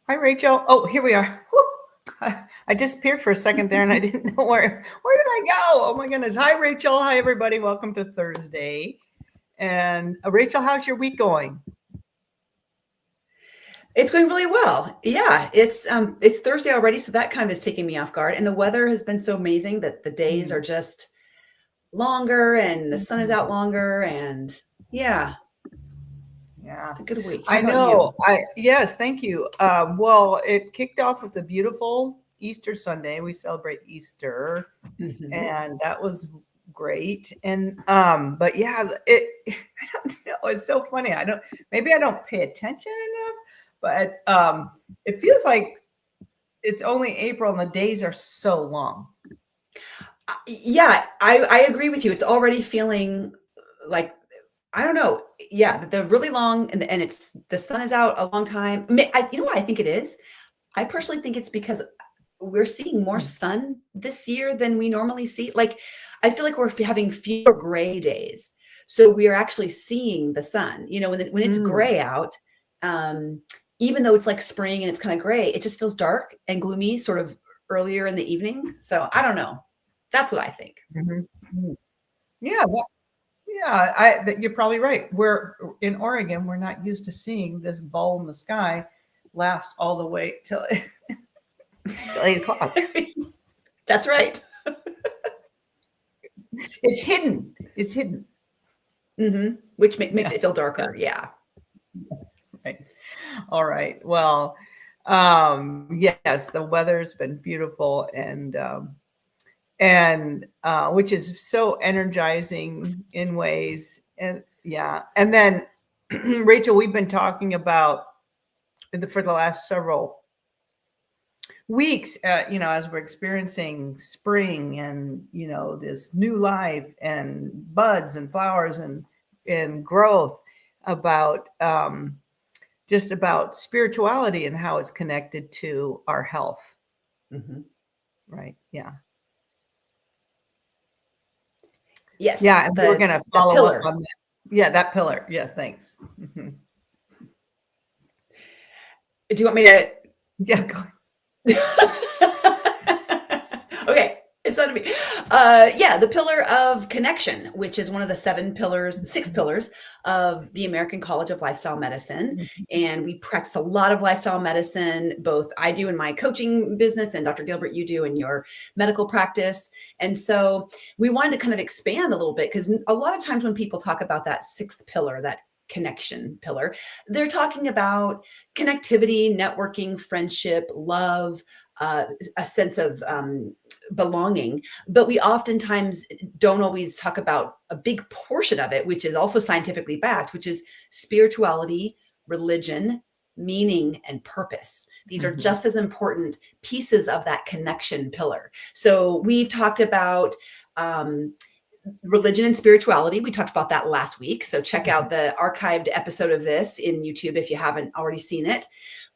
Hi, Rachel. Oh, here we are. I disappeared for a second there and I didn't know where did I go? Oh my goodness. Hi, Rachel. Hi, everybody. Welcome to Thursday. And Rachel, how's your week going? It's going really well. Yeah, it's Thursday already, so that kind of is taking me off guard. And the weather has been so amazing that the days are Mm. just longer and the sun is out longer and yeah, Yeah, it's a good week. How I about know. you? Yes, thank you. Well, it kicked off with a beautiful Easter Sunday. We celebrate Easter, Hmm. and that was great. And but yeah, it I don't know. It's so funny. Maybe I don't pay attention enough, but it feels like it's only April and the days are so long. Yeah, I agree with you. It's already feeling like I don't know. Yeah, that they're really long and it's the sun is out a long time. You know what I think it is? I personally think it's because we're seeing more Mm. sun this year than we normally see. Like, I feel like we're having fewer gray days. So we are actually seeing the sun. You know, when it's Mm. gray out, um, even though it's like spring and it's kind of gray, it just feels dark and gloomy sort of earlier in the evening. So I don't know. That's what I think. Mhm. Mm. Yeah, yeah, you're probably right. We're in Oregon. We're not used to seeing this ball in the sky last all the way till till 8 o'clock. That's right. It's hidden. It's hidden. Which makes Yeah. it feel Yeah. darker. Yeah. Right. All right. Well, yes, the weather's been beautiful and which is so energizing in ways. And yeah. And then Rachel, we've been talking about for the last several weeks, as we're experiencing spring and this new life and buds and flowers and growth, about just about spirituality and how it's connected to our health. Hmm. Right. Yeah. Yes. Yeah, and we're going to The follow up pillar. on that. Yeah, that pillar. Yeah, thanks. Mhm. Do you want me to Yeah, go ahead. Okay, it's on me. Yeah, the pillar of connection, which is one of the six pillars of the American College of Lifestyle Medicine. And we practice a lot of lifestyle medicine, both I do in my coaching business and Dr. Gilbert, you do in your medical practice. And so we wanted to kind of expand a little bit because a lot of times when people talk about that sixth pillar, that connection pillar, they're talking about connectivity, networking, friendship, love, a sense of belonging. But we oftentimes don't always talk about a big portion of it, which is also scientifically backed, which is spirituality, religion, meaning, and purpose. These are Mhm. just as important pieces of that connection pillar. So we've talked about um, religion and spirituality. We talked about that last week. So check out the archived episode of this in YouTube if you haven't already seen it.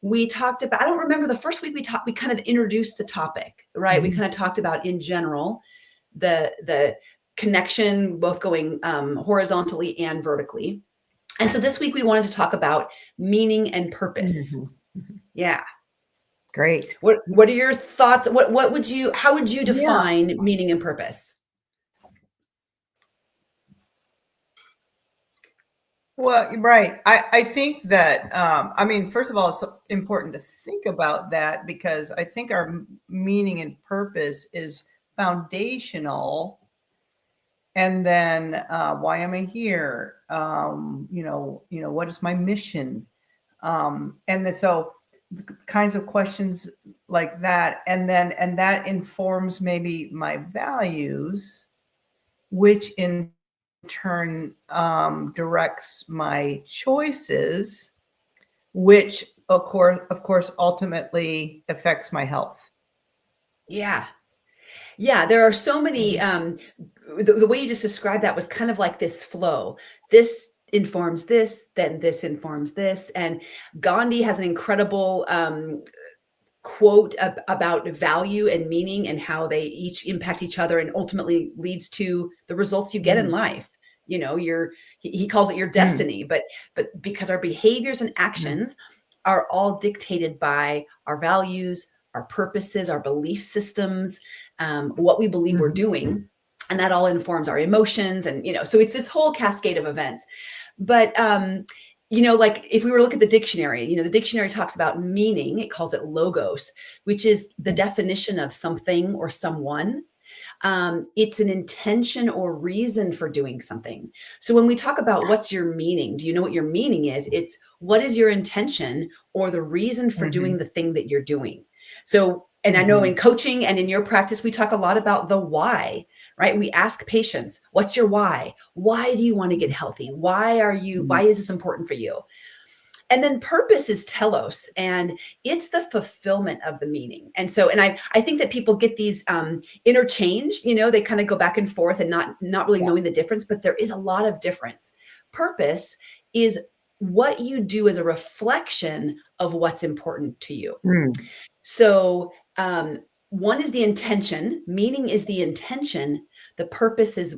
We talked about, I don't remember the first week we kind of introduced the topic, right? We Mhm. kind of talked about in general the connection, both going horizontally and vertically. And so this week we wanted to talk about meaning and purpose. Mhm. Mhm. Yeah. Great. What are your thoughts? What would you how would you Yeah. define meaning and purpose? Well, right. I think that, I mean, first of all, it's important to think about that because I think our meaning and purpose is foundational. And then why am I here? What is my mission? And then, so the kinds of questions like that. And that informs maybe my values, which in turn directs my choices, which of course ultimately affects my health. Yeah. Yeah, there are so many Mhm. the way you just described that was kind of like this flow. This informs this, then this informs this. And Gandhi has an incredible quote about value and meaning and how they each impact each other and ultimately leads to the results you get in Mm. life. You know, he calls it your Mm. destiny, but because our behaviors and Mm. actions are all dictated by our values, our purposes, our belief systems, what we believe we're doing. And that all informs our emotions. And, so it's this whole cascade of events. But, like if we were to look at the dictionary, the dictionary talks about meaning, it calls it logos, which is the definition of something or someone. It's an intention or reason for doing something. So when we talk about what's your meaning, do you know what your meaning is? It's what is your intention or the reason for doing the thing that you're doing. So, and I know in coaching and in your practice, we talk a lot about the why, right? We ask patients, what's your why? Why do you want to get healthy? Why is this important for you? And then purpose is telos, and it's the fulfillment of the meaning. And so, and I think that people get these interchanged, they kind of go back and forth and not really knowing the difference, but there is a lot of difference. Purpose is what you do as a reflection of what's important to you. So one is the intention, meaning is the intention. The purpose is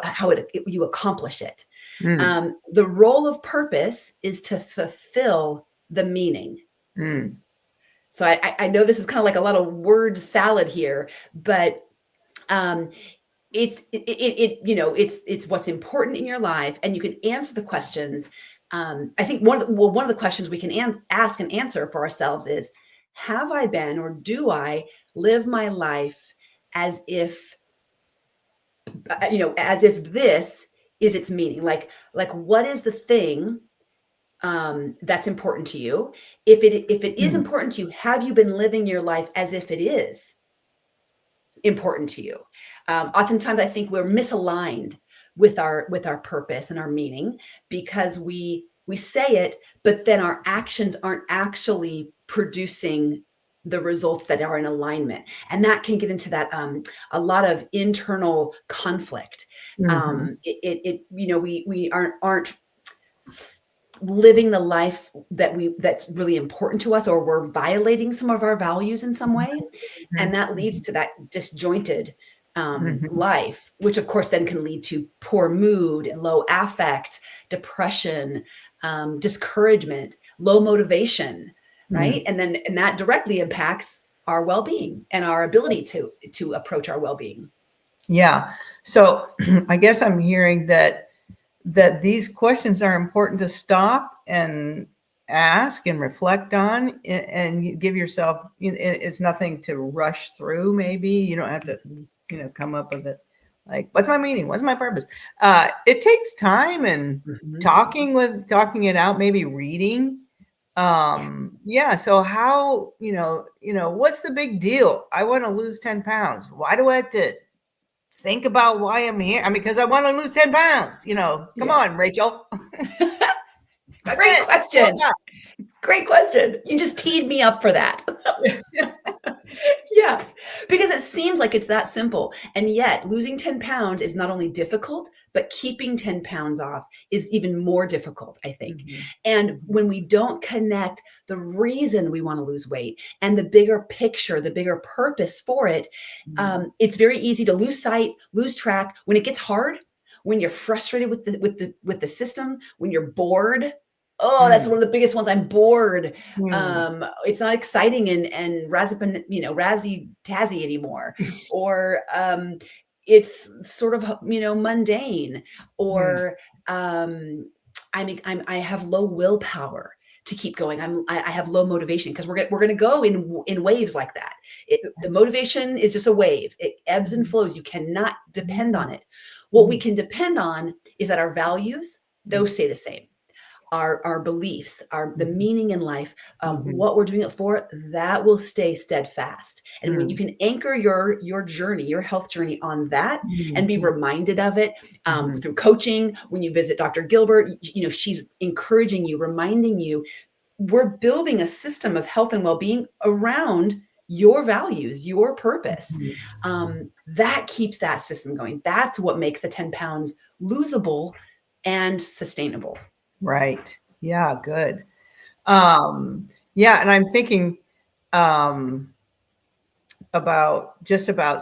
how you accomplish it. The role of purpose is to fulfill the meaning. So I know this is kind of like a lot of word salad here, but it's what's important in your life, and you can answer the questions. I think one of the questions we can ask and answer for ourselves is, have I been, or do I live my life as if this is its meaning? Like what is the thing that's important to you? If it is important to you, have you been living your life as if it is important to you? Oftentimes I think we're misaligned with our purpose and our meaning, because we say it, but then our actions aren't actually producing the results that are in alignment. And that can get into that a lot of internal conflict. We aren't living the life that's really important to us, or we're violating some of our values in some way. And that leads to that disjointed life, which of course then can lead to poor mood, low affect, depression, discouragement, low motivation, right? And that directly impacts our well-being and our ability to approach our well-being. Yeah. So I guess I'm hearing that these questions are important to stop and ask and reflect on, and you give yourself, it's nothing to rush through. Maybe you don't have to, come up with it. Like, what's my meaning? What's my purpose? It takes time and talking it out, maybe reading. So how, what's the big deal? I want to lose 10 pounds. Why do I have to think about why I'm here? I mean, because I want to lose 10 pounds, come on, Rachel. Great question. Great question. You just teed me up for that. Yeah, because it seems like it's that simple. And yet losing 10 pounds is not only difficult, but keeping 10 pounds off is even more difficult, I think. And when we don't connect the reason we want to lose weight and the bigger picture, the bigger purpose for it, it's very easy to lose sight, lose track when it gets hard, when you're frustrated with the system, when you're bored. Oh, that's one of the biggest ones. I'm bored. It's not exciting and razzy-tazzy anymore. Or it's sort of, mundane. Or I have low willpower to keep going. I have low motivation, because we're going to go in waves like that. The motivation is just a wave. It ebbs and flows. You cannot depend on it. What we can depend on is that our values, those stay the same. Our beliefs, the meaning in life, what we're doing it for, that will stay steadfast. And when you can anchor your journey, your health journey on that, and be reminded of it through coaching, when you visit Dr. Gilbert, she's encouraging you, reminding you, we're building a system of health and well-being around your values, your purpose. That keeps that system going. That's what makes the 10 pounds losable and sustainable. Right. Yeah. Good. And I'm thinking, about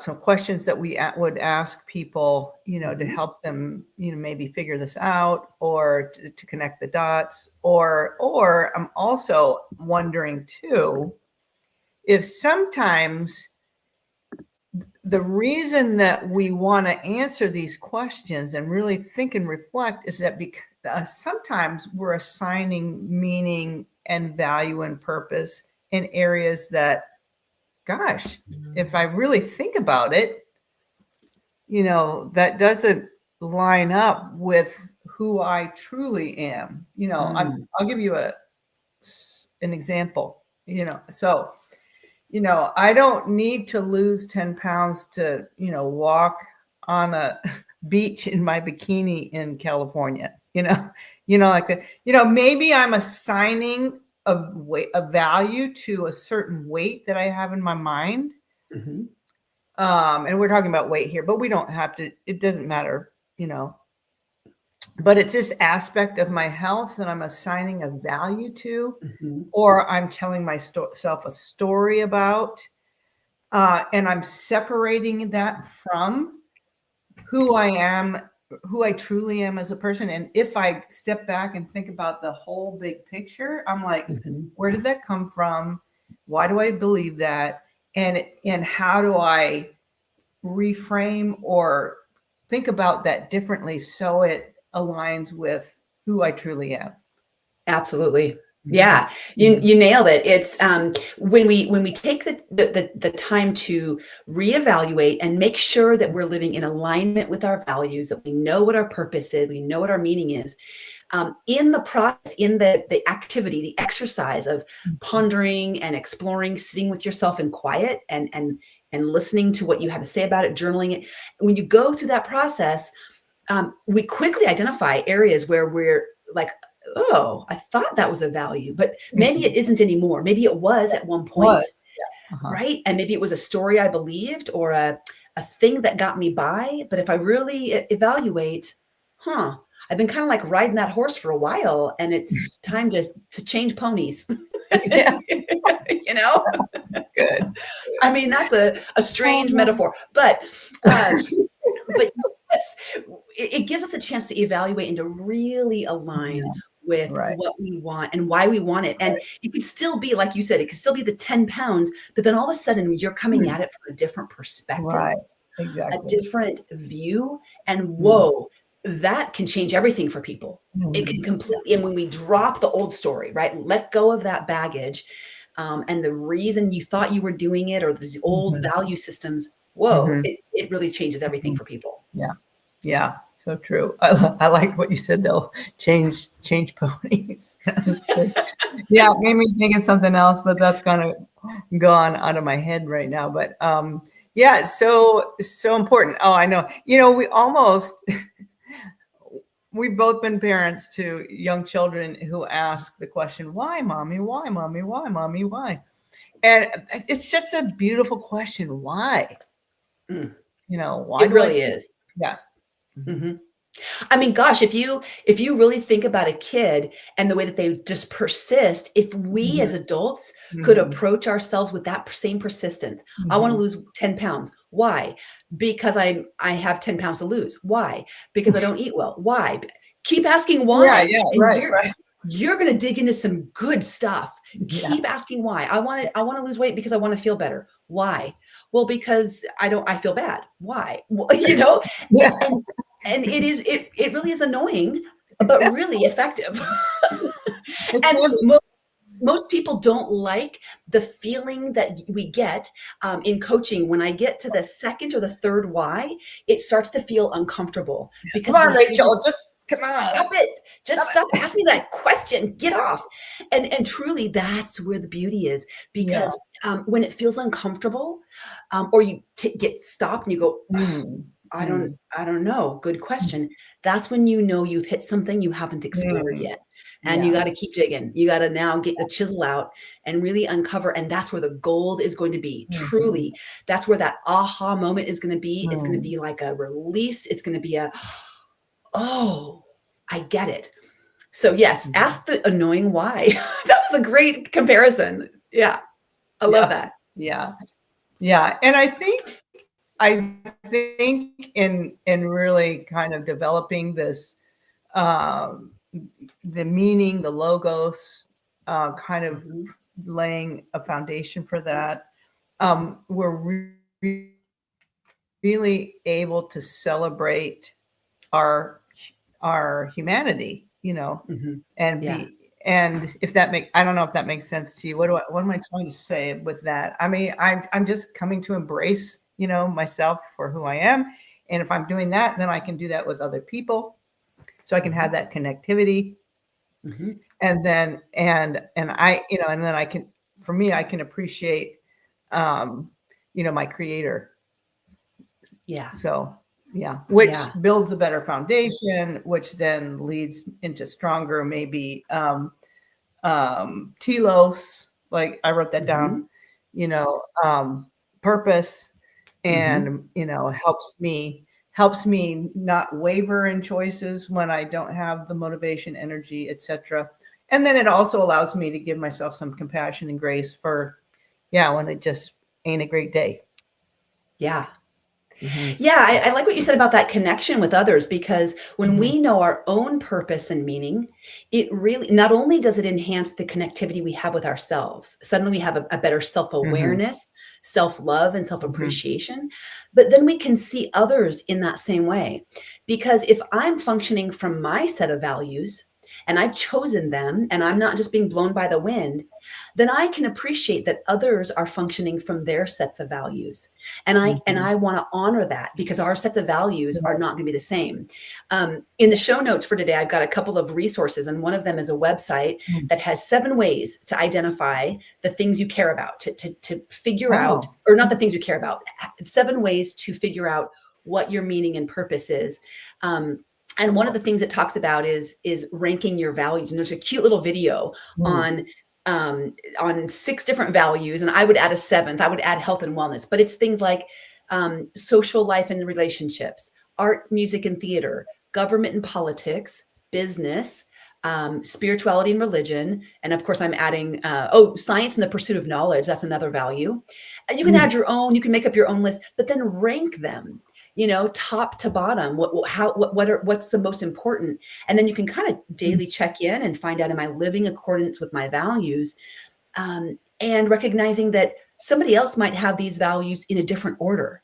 some questions that we would ask people, to Mhm. help them, maybe figure this out, or to connect the dots, or I'm also wondering too, if sometimes the reason that we want to answer these questions and really think and reflect is that because sometimes we're assigning meaning and value and purpose in areas that, gosh, if I really think about it, that doesn't line up with who I truly am. Mm. I'll give you an example. So I don't need to lose 10 pounds to walk on a beach in my bikini in California. Like that. Maybe I'm assigning a value to a certain weight that I have in my mind. Mhm. And we're talking about weight here, but we don't have to, it doesn't matter, but it's this aspect of my health that I'm assigning a value to, Mhm. or I'm telling myself a story about, and I'm separating that from who I am, who I truly am as a person. And if I step back and think about the whole big picture, I'm like, Mhm. where did that come from? Why do I believe that? And how do I reframe or think about that differently so it aligns with who I truly am? Absolutely. Mhm. Yeah, you nailed it. It's when we take the time to reevaluate and make sure that we're living in alignment with our values, that we know what our purpose is, we know what our meaning is. In the process, in the activity, the exercise of pondering and exploring, sitting with yourself in quiet and listening to what you have to say about it, journaling it. When you go through that process, we quickly identify areas where we're like, oh, I thought that was a value, but maybe it Mhm. isn't anymore. Maybe it was at one point, Was. Yeah. Uh-huh. right? And maybe it was a story I believed or a thing that got me by. But if I really evaluate, I've been kind of like riding that horse for a while, and it's time to change ponies. Yeah, you know, that's good. I mean, that's a strange Um, metaphor, but yes, it gives us a chance to evaluate and to really align yeah, with right, what we want and why we want it. And right. it could still be, like you said, it could still be the 10 pounds, but then all of a sudden you're coming Hmm. at it from a different perspective, Right. a Exactly. different view. And Mm. whoa, that can change everything for people. It can Mhm. completely, and when we drop the old story, right, let go of that baggage, and the reason you thought you were doing it or these old Mhm. value systems, whoa, Mhm. it really changes everything Mhm. for people. Yeah. Yeah. So true. I like what you said though. Change ponies. That's good. Yeah, it made me think of something else, but that's kind of gone out of my head right now. But yeah, so important. Oh, I know. We almost we've both been parents to young children who ask the question, "Why, mommy? Why, mommy? Why, mommy? Why?" And it's just a beautiful question. Why? Mm, Why it do I really do? is. Yeah. Mhm. Mhm. I mean, gosh, if you really think about a kid and the way that they just persist, if we Mhm. as adults could Mhm. approach ourselves with that same persistence, I want to Mhm. lose 10 pounds. Why? Because I have 10 pounds to lose. Why? Because I don't eat well. Why? Keep asking Yeah, why, yeah, and right, you're right. you're going to dig into some good stuff. Yeah. Keep asking why. I want to lose weight because I want to feel better. Why? Well, because I feel bad. Why? Well, Yeah. and it really is annoying, but really effective. It And can be. most people don't like the feeling that we get in coaching. When I get to the second or the third why, it starts to feel uncomfortable Come because on, we didn't Rachel, just come stop on. it. Stop Just stop. Ask me that question. Get off. And truly, that's where the beauty is, it. Yeah. because when it feels uncomfortable, or you get stopped and you go, Mm. I don't Mm. I don't know. Good question. That's when you know you've hit something you haven't explored Mm. yet. And you Yeah. gotta keep digging. You gotta now get the chisel out and really uncover, and that's where the gold is going to be. Mhm. Truly, that's where that aha moment is gonna be. It's gonna Mm. be like a release. It's gonna be a, "Oh, I get it." So, yes, Mhm. ask the annoying why. That was a great comparison. Yeah, I love Yeah. that. Yeah. Yeah. And I think in really kind of developing this, um, the meaning, the logos, kind of Mhm. laying a foundation for that, we're really able to celebrate our our humanity, Mhm. and Yeah. be and if that make I don't know if that makes sense to you. What am I trying to say with that? I mean, I'm just coming to embrace, myself for who I am. And if I'm doing that, then I can do that with other people. So I can Mhm. have that connectivity. Mhm. And then I can, for me, I can appreciate, um, my creator. Yeah. So, yeah, which Yeah. builds a better foundation, which then leads into stronger, maybe, telos, like I wrote that down, Mhm. purpose, Mhm. and, helps me not waver in choices when I don't have the motivation, energy, etc. And then it also allows me to give myself some compassion and grace for, yeah, when it just ain't a great day. Yeah. Mhm. Yeah, I like what you said about that connection with others because when Mhm. we know our own purpose and meaning, it really not only does it enhance the connectivity we have with ourselves, suddenly we have a better self Mhm. awareness, self love, and self Mhm. appreciation. But then we can see others in that same way. Because if I'm functioning from my set of values, and I've chosen them, and I'm not just being blown by the wind, then I can appreciate that others are functioning from their sets of values and I Mhm. want to honor that because our sets of values are not going to be the same. In the show notes for today, I've got a couple of resources, and one of them is a website Mhm. that has 7 ways to identify the things you care about, to figure out, Oh. or not the things you care about, 7 ways to figure out what your meaning and purpose is. Um, and one of the things it talks about is ranking your values. And there's a cute little video Mm. on on 6 different values, and I would add a seventh. I would add health and wellness, but it's things like social life and relationships, art, music, and theater, government and politics, business, spirituality and religion, and of course, I'm adding science and the pursuit of knowledge. That's another value. You can Mm. add your own. You can make up your own list, but then rank them. Top to bottom. What's the most important? And then you can kind of Mm. daily check in and find out, am I living accordance with my values? And recognizing that somebody else might have these values in a different order,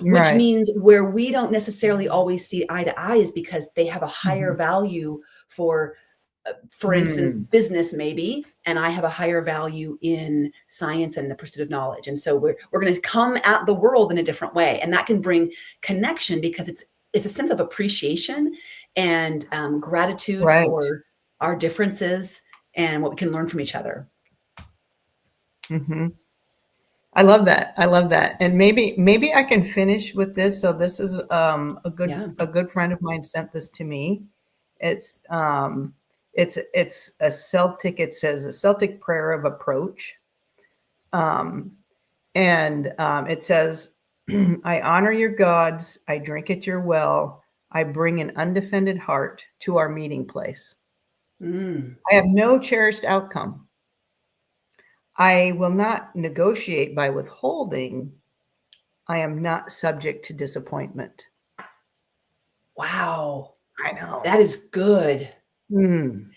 which Right. means where we don't necessarily always see eye to eye is because they have a higher Mhm. value for instance, Mm. business maybe, and I have a higher value in science and the pursuit of knowledge. And so we're going to come at the world in a different way, and that can bring connection because it's a sense of appreciation and gratitude Right. for our differences and what we can learn from each other. Mhm. I love that. I love that. And maybe I can finish with this. So this is, Yeah. a good friend of mine sent this to me. It's um it's a Celtic, it says a Celtic prayer of approach. Um and it says, I honor your gods, I drink at your well, I bring an undefended heart to our meeting place. Mm. I have no cherished outcome. I will not negotiate by withholding. I am not subject to disappointment. Wow. I know. That is good. Mm.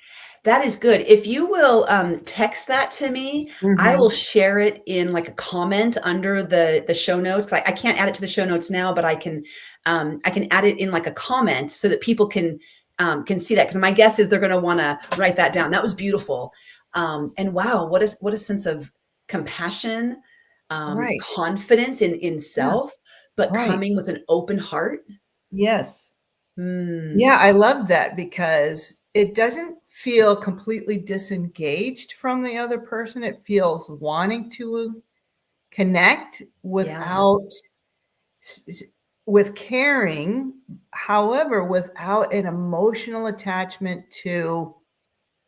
That is good. If you will text that to me, I will Mhm. share it in like a comment under the show notes. I can't add it to the show notes now, but I can add it in like a comment so that people can see that. Because my guess is they're going to want to write that down. That was beautiful. And wow, what a sense of compassion, Right. confidence in Yeah. self, but Right. coming with an open heart. Yes. Mm, Yeah, I love that because it doesn't feel completely disengaged from the other person. It feels wanting to connect yeah. s- s- with caring, however, without an emotional attachment to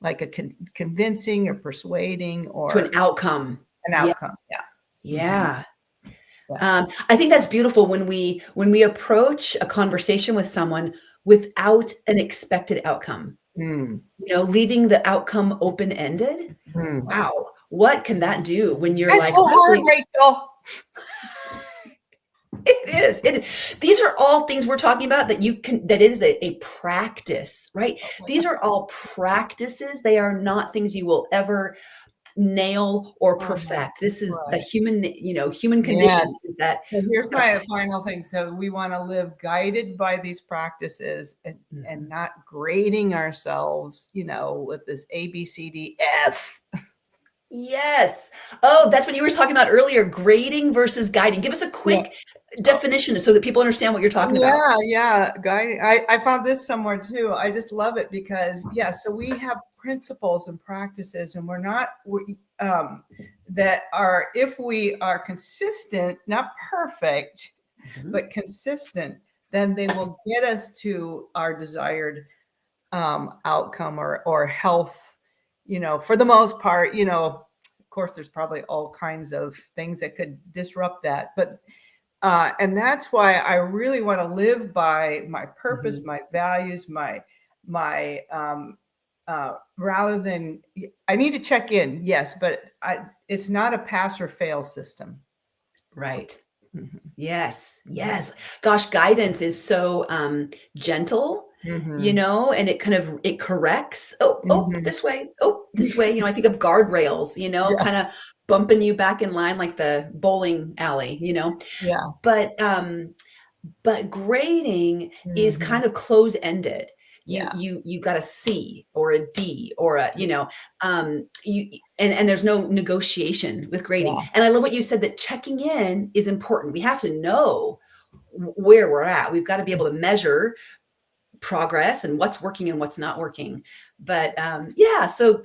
like a convincing or persuading To an or outcome. an Yeah. outcome. Yeah. Mhm. Yeah. Yeah. I think that's beautiful when we approach a conversation with someone without an expected outcome. Mm. Leaving the outcome open ended. Mm. Wow, what can that do when you're That's like, so I hard, believe, Rachel. It is. These are all things we're talking about that you can, that is a practice, right? These are all practices. They are not things you will ever nail or Uh-huh. perfect. This is the Right. human condition Yes. is that. So here's my final thing. So we want to live guided by these practices and Mhm. not grading ourselves, with this A, B, C, D, F. Yes. Oh, that's what you were talking about earlier, grading versus guiding. Give us a Yeah. quick definition so that people understand what you're talking about. Yeah. Guiding. I found this somewhere too. I just love it because, yeah, so we have principles and practices, and that are, if we are consistent, not perfect, Mhm. but consistent, then they will get us to our desired outcome or health, for the most part. Of course, there's probably all kinds of things that could disrupt that, but and that's why I really want to live by my purpose, Mhm. my values, my rather than, I need to check in, yes, but it's not a pass or fail system. Right. Mhm. Yes. Yes. Gosh, guidance is so gentle, Mhm. and it kind of it corrects. Oh, Mhm. this way. Oh, this way. I think of guardrails, Yeah, kind of bumping you back in line like the bowling alley. yeah. But grading is Mhm. kind of close-ended. You Yeah, you you got a C or a D or a, yeah, you and there's no negotiation with grading. yeah. And I love what you said, that checking in is important. We have to know where we're at. We've got to be able to measure progress and what's working and what's not working. But yeah, so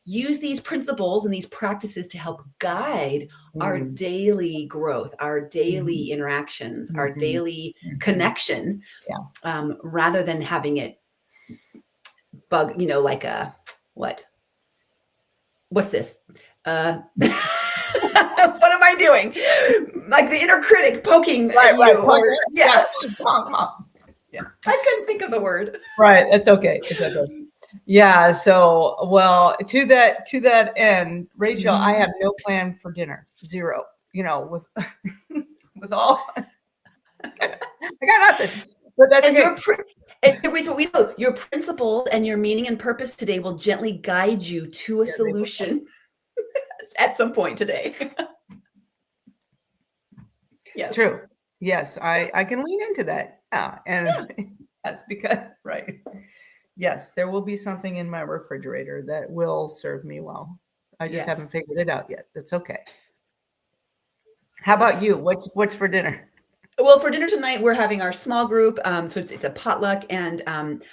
use these principles and these practices to help guide our Mm. daily growth, our Mhm. daily interactions, our Mhm. daily Mhm. connection, Yeah. rather than having it bug, like a what? What's this? What am I doing? Like the inner critic poking at Right. you, Punch or it. yeah, Yeah. Pong, pong. Yeah. I couldn't think of the word. Right. It's okay. It's okay. Yeah. So, well, to that end, Rachel, I Mhm. have no plan for dinner. Zero. With with all, I got nothing. But that's And okay. and here's what we know: your principles and your meaning and purpose today will gently guide you to a Yeah, they will. solution at some point today. Yes. True. Yes, Yeah. I can lean into that. Yeah, Yeah. and that's because, right. Yes, there will be something in my refrigerator that will serve me well. I just haven't Yes. figured it out yet. That's okay. How about you? What's for dinner? Well, for dinner tonight, we're having our small group. So it's a potluck, and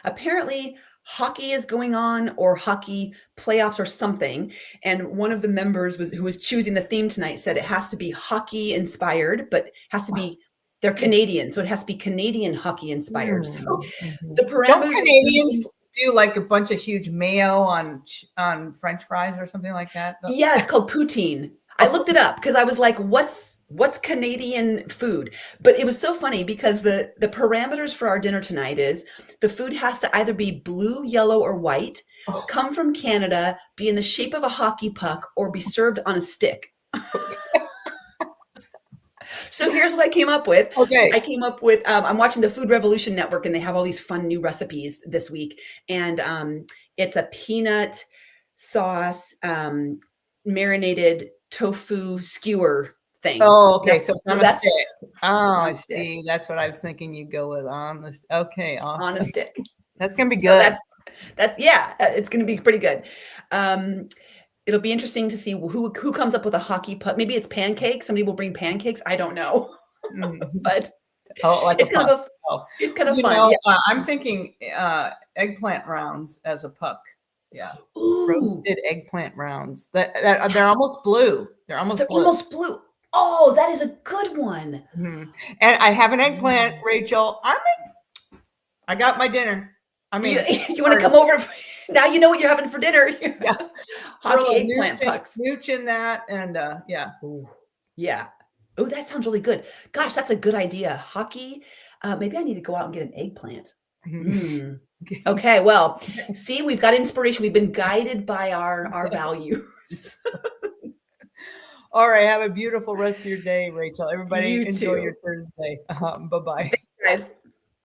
apparently hockey is going on, or hockey playoffs or something. And one of the members who was choosing the theme tonight said it has to be hockey inspired, but has to be, they're Canadian, so it has to be Canadian hockey inspired. So Mm, mhm. the Don't parameters are going to Canadians be, do like a bunch of huge mayo on French fries or something like that? yeah, it's called poutine. I looked it up because I was like, what's Canadian food? But it was so funny because the parameters for our dinner tonight is the food has to either be blue, yellow, or white, Oh, come from Canada, be in the shape of a hockey puck, or be served on a stick. So here's what I came up with. I okay. came up with, I'm watching the Food Revolution Network, and they have all these fun new recipes this week. And it's a peanut sauce, marinated tofu skewer things. Oh, okay. So it's So on a that's stick. Oh, just on a I stick, see. That's what I was thinking you'd go with on the. Okay, on a awesome. stick. That's gonna be So good. that's yeah, it's going to be pretty good. Um, it'll be interesting to see who comes up with a hockey puck. Maybe it's pancakes. Somebody will bring pancakes. I don't know, Mhm. but Oh, like a it's kind puck. of a Oh, it's kind of fun. Yeah. I'm thinking eggplant rounds as a puck. Yeah, Ooh, roasted eggplant rounds. That they're almost blue. They're almost they're blue. almost blue. Oh, that is a good one. Mhm. And I have an eggplant, Mm. Rachel. I got my dinner. I You, mean, you want to sorry. come over? Now you know what you're having for dinner. Yeah, throw a Hockey little eggplant pucks. nooch in that, and yeah. Ooh, yeah. Oh, that sounds really good. Gosh, that's a good idea. Hockey. Maybe I need to go out and get an eggplant. Mm. Okay. Okay. Well, see, we've got inspiration. We've been guided by our values. All right. Have a beautiful rest of your day, Rachel. Everybody You enjoy your too. Thursday. Bye bye. Thanks, guys.